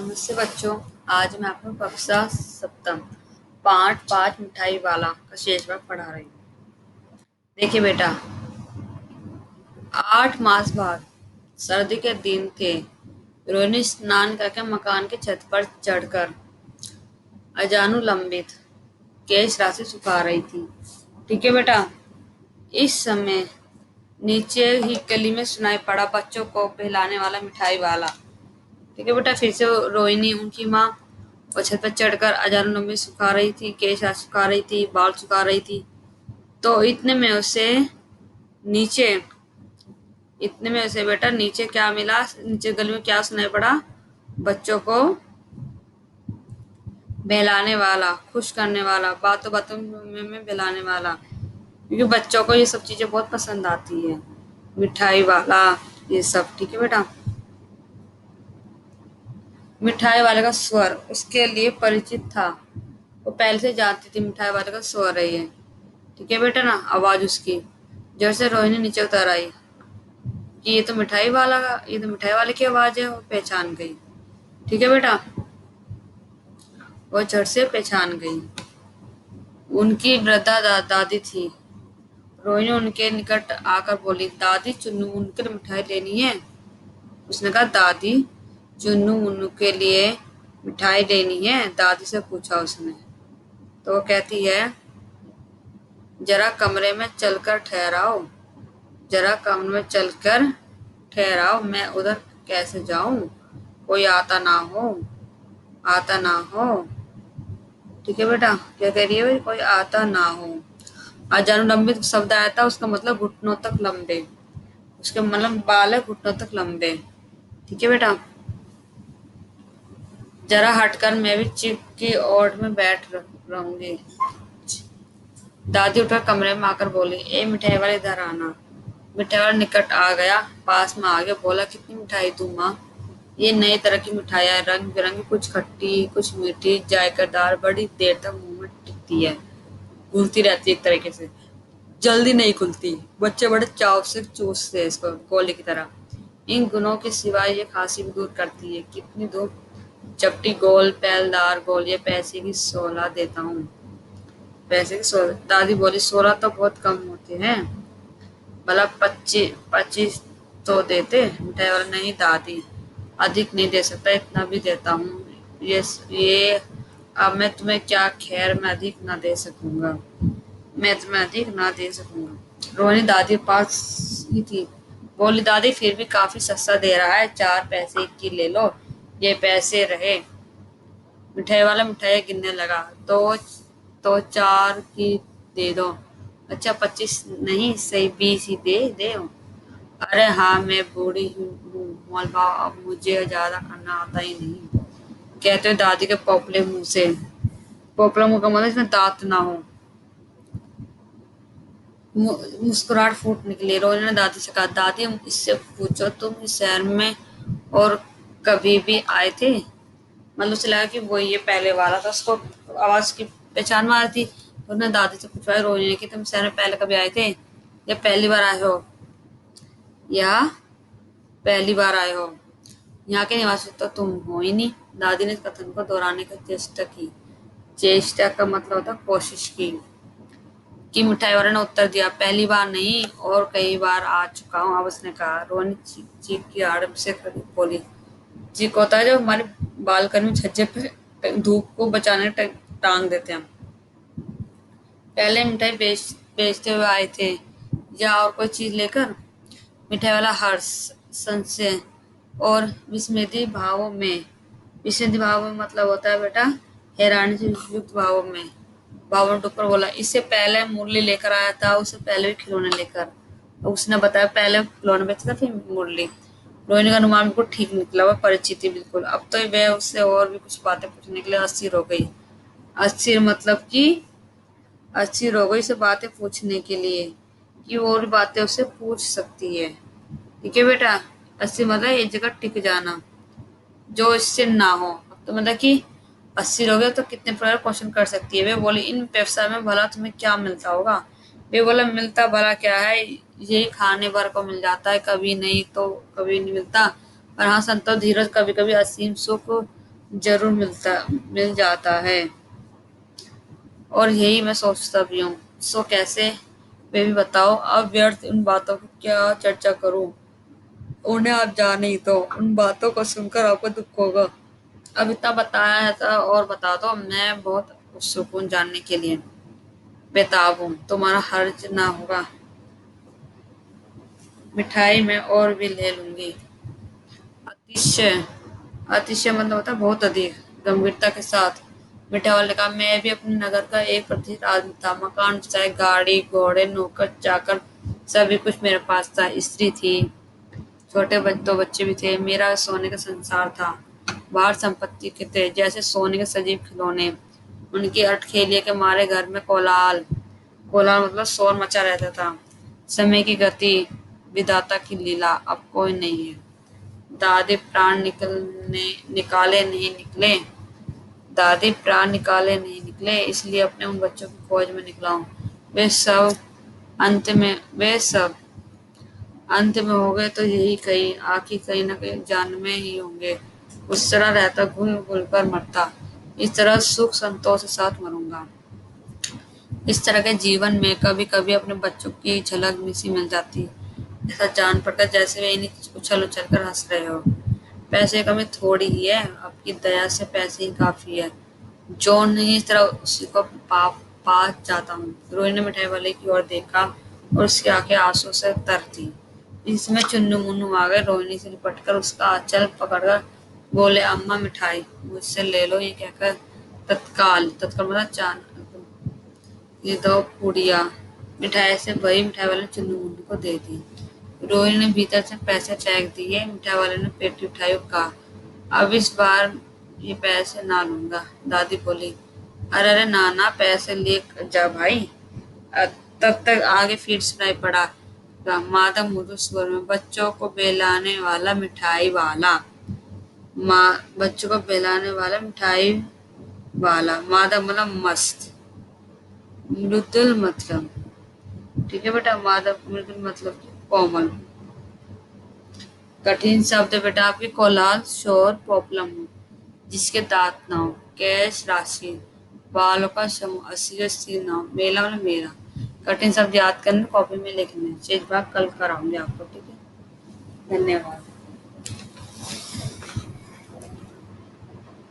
नमस्ते बच्चों। आज मैं आपको कक्षा सप्तम पाठ 5 मिठाई वाला का शेष भाग पढ़ा रही हूँ। देखिए बेटा, 8 मास बाद सर्दी के दिन थे। रोहिणी स्नान करके मकान की छत पर चढ़कर अजानुलंबित केश राशि सुखा रही थी। ठीक है बेटा। इस समय नीचे ही गली में सुनाई पड़ा बच्चों को पिलाने वाला मिठाई वाला। ठीक है बेटा। फिर से रोहिणी उनकी माँ और छत पर चढ़कर अजानुलंबी सुखा रही थी, केश सुखा रही थी, बाल सुखा रही थी। तो नीचे इतने में उसे बेटा नीचे क्या मिला, नीचे गली में क्या सुनाई पड़ा? बच्चों को बहलाने वाला, खुश करने वाला, बातों बातों में बहलाने वाला। क्योंकि बच्चों को ये सब चीजें बहुत पसंद आती है, मिठाई वाला, ये सब। ठीक है बेटा। मिठाई वाले का स्वर उसके लिए परिचित था। वो पहले से जानती थी मिठाई वाले का स्वर है ये। ठीक है बेटा ना। आवाज उसकी जोर से रोहिणी नीचे उतर आई कि ये तो मिठाई वाले की आवाज है। वो पहचान गई। ठीक है बेटा। वो झट से पहचान गई। उनकी वृद्धा दादी थी। रोहिणी उनके निकट आकर बोली, दादी चुन्नू मुन्नू के लिए मिठाई लेनी है। उसने कहा, दादी चुन्नू मुन्नू के लिए मिठाई लेनी है, दादी से पूछा उसने। तो वो कहती है, जरा कमरे में चलकर ठहराओ, जरा कमरे में चलकर ठहराओ, मैं उधर कैसे जाऊं, कोई आता ना हो। ठीक है बेटा। क्या कह रही है भाई? कोई आता ना हो। अजानुलंबित शब्द आया था, उसका मतलब घुटनों तक लंबे। उसके मतलब बाल है घुटनों तक लंबे। ठीक है बेटा। जरा हटकर मैं भी चिप की ओट में बैठ रहूंगी। दादी उठकर कमरे में आकर बोली, ए मिठाई वाले इधर आना। मिठाई वाला निकट आ गया, पास में आ गया, बोला, कितनी मिठाई दूं माँ? ये नई तरह की मिठाइयाँ, रंग बिरंगी, कुछ खट्टी कुछ मीठी, जायकेदार, बड़ी देर तक मुंह में टिकती है, घुलती रहती है एक तरीके से, जल्दी नहीं खुलती। बच्चे बड़े चाव से चूसते हैं इसको गोले की तरह। इन गुणों के सिवाय ये खांसी भी दूर करती है। कितनी धूप चपटी गोल पैलदार गोल, ये पैसे की 16 देता हूँ। पैसे की 16? दादी बोली, 16 तो बहुत कम होते हैं, भला 25 तो देते। मिठाई वाला, नहीं दादी, अधिक नहीं दे सकता, इतना भी देता हूँ। ये अब मैं तुम्हें क्या, खैर मैं अधिक ना दे सकूंगा, मैं तुम्हें अधिक ना दे सकूंगा। रोहिणी दादी के पास ही थी। बोली, दादी फिर भी काफी सस्ता दे रहा है, 4 पैसे की ले लो, ये पैसे रहे। मिठाई वाला मिठाई गिनने लगा। तो 4 की दे दो। अच्छा 25 नहीं, सही 20 ही दे दे। अरे हाँ, मैं बूढ़ी हूँ मोल भाव, अब मुझे ज्यादा करना आता ही नहीं, कहते हुए दादी के पोपले मुंह से, पोपला मुंह का मतलब इसमें दांत ना हो, मुस्कुराहट फूट निकली। रोहिणी ने दादी से कहा, दादी इससे पूछो, तुम इस शहर में और कभी भी आए थे? मतलब उसे लगा कि वो ये पहले वाला था, उसको आवाज की पहचान मारी थी। तो उसने दादी से पूछा रोहिणी ने कि तुम शहर में पहले कभी आए थे, या पहली बार आए हो, या पहली बार आए हो? यहाँ के निवासी तो तुम हो ही नहीं। दादी ने इस कथन को दोहराने की चेष्टा की। चेष्टा का मतलब होता कोशिश की मिठाई वाले ने उत्तर दिया, पहली बार नहीं और कई बार आ चुका हूँ। अब उसने कहा। रोहिणी चीख की आड़ से बोली, चीख होता है जब हमारे बालकनी में छज्जे पे धूप को बचाने टांग देते हैं। पहले मिठाई बेचते हुए आए थे, या और कोई चीज लेकर? मिठाई वाला हर्ष, संशय और विस्मृति भावों में मतलब होता है बेटा हैरानी से युक्त भावों में, बावन टुकड़ बोला, इससे पहले मुरली लेकर आया था, उससे पहले भी खिलौने लेकर। तो उसने बताया पहले खिलौने बेचा था, फिर मुरली। रोहिणी का अनुमान बिल्कुल ठीक निकला, वह परिचित थी बिल्कुल। अब तो वह उससे और भी कुछ बातें पूछने के लिए अस्थिर हो गई। अस्थिर मतलब कि अस्थिर हो गई से बातें पूछने के लिए कि और बातें उससे पूछ सकती है। ठीक है बेटा। अस्थिर मतलब एक जगह टिक जाना, जो इससे ना हो। तो मतलब कि 80 लोग तो कितने प्रकार क्वेश्चन कर सकती है। वे बोले, इन व्यवसाय में भला तुम्हें क्या मिलता होगा? वे बोला, मिलता भला क्या है, यही खाने भर को मिल जाता है, कभी नहीं तो कभी नहीं मिलता। पर हाँ, संतोष धीरज, कभी कभी असीम सुख ضرور مل جاتا ہے، اور یہی میں سوچتا بھی ہوں۔ سو کیسے؟ بیبی بتاؤ، اب ویرتھ ان باتوں کی کیا چرچا کروں؟ انہیں آپ جانے ہی تو، ان باتوں کو سن کر آپ کو دکھ ہوگا۔ اب اتنا بتایا ہے تو اور بتا دو، میں بہت سکون جاننے کے لیے بےتاب ہوں، تمہارا حرج نہ ہوگا۔ مٹھائی میں اور بھی لے لوں گی۔ اتشے اتشے مطلب ہوتا ہے بہت ادھک، گمبھیرتا کے ساتھ۔ مٹھائی والے نے کہا، میں بھی اپنے نگر کا ایک پرتھت آدمی تھا، مکان چاہے گاڑی گھوڑے نوکر چاکر سبھی کچھ میرے پاس تھا، استری تھی، چھوٹے دو بچے بھی تھے، میرا سونے کا سنسار تھا، باہر سمپتی کے تھے جیسے سونے کے سجیو کھلونے، ان کی اٹکھیلیے کے مارے گھر میں کولال مطلب شور مچا رہتا تھا۔ سمے کی گتی، ودھاتا کی لیلا، اب کوئی نہیں ہے۔ دادی پران نکالے نہیں نکلے، اس لیے اپنے ان بچوں کی فوج میں نکلا ہوں۔ وہ سب انت میں ہو گئے تو یہی کہیں نہ کہیں جان میں ہی ہوں گے۔ اس طرح رہتا، گھل گھل کر مرتا، اس طرح سکھ سنتوش کے ساتھ مروں گا۔ اس طرح کے جیون میں کبھی کبھی اپنے بچوں کی جھلک سی مل جاتی، ایسا جان پڑتا جیسے وہ انہیں اچھل اچھل کر ہنس رہے ہو۔ پیسے کی کمی تھوڑی ہی ہے، آپ کی دیا سے پیسے ہی کافی ہے۔ جو نہیں اس طرح اسی کو پا جاتا ہوں۔ روہی نے مٹھائی والے کی اور دیکھا اور اس کی آنکھیں آنسو سے تر تھیں۔ اس میں چنو منو آ گئے، روہنی سے لپٹ کر اس کا آنچل پکڑ کر بولے، اماں مٹھائی مجھ سے لے لو، یہ کہہ کر تتکال مطلب چاند یہ دو پوڑیاں مٹھائی سے بھری مٹھائی والے نے چنو منو کو دے دی۔ روہنی نے بھیتر سے پیسے پھینک دیے۔ مٹھائی والے نے پیٹی اٹھائی اور کہا، اب اس بار یہ پیسے نہ لوں گا۔ دادی بولی، ارے نانا، پیسے لے جا بھائی۔ تب تک آگے پھر سنائی پڑا مادھو مدھر سور میں، بچوں کو بہلانے والا مٹھائی والا، مادھو مطلب مست، مردل مطلب، ٹھیک ہے بیٹا، مادھو مردل مطلب کومل، کٹھن شبد ہے بیٹا آپ کی، کولال شور پوپلم ہو، جس کے دانت نہ ہو، کیش راشی، بالوں کا سموہ، اسی نہ ہو، میلا مطلب میرا۔ کٹھن شبد یاد کرنے، کاپی میں لکھنے، شیش بھاگ کل کراؤں گی آپ کو، ٹھیک ہے؟ دھنیہ واد۔